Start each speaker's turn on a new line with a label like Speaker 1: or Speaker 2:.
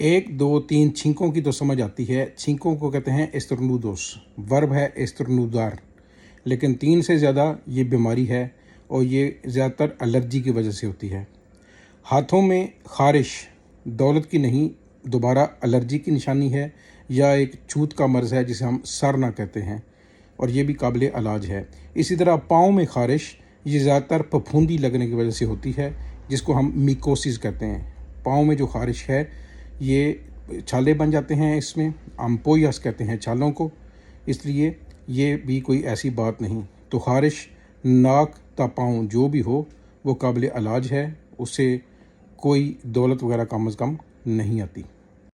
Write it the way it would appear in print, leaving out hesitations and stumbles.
Speaker 1: एक दो तीन छींकों की तो समझ आती है। छींकों को कहते हैं एस्टर्नूदोस, वर्ब है एस्टर्नूदार। लेकिन 3 से ज़्यादा ये बीमारी है और ये ज़्यादातर एलर्जी की वजह से होती है। हाथों में खारिश दौलत की नहीं, दोबारा एलर्जी की निशानी है या एक छूत का मर्ज़ है जिसे हम सरना कहते हैं, और ये भी काबिल इलाज है। इसी तरह पाँव में खारिश ये ज़्यादातर फफूंदी लगने की वजह से होती है, जिसको हम मिकोसिस कहते हैं। पाँव में जो खारिश है ये छाले बन जाते हैं, इसमें अम्पोयस कहते हैं छालों को, इसलिए ये भी कोई ऐसी बात नहीं। तो खारिश नाक ता पाँव जो भी हो वो काबिल इलाज है, उससे कोई दौलत वगैरह कम अज़ कम नहीं आती।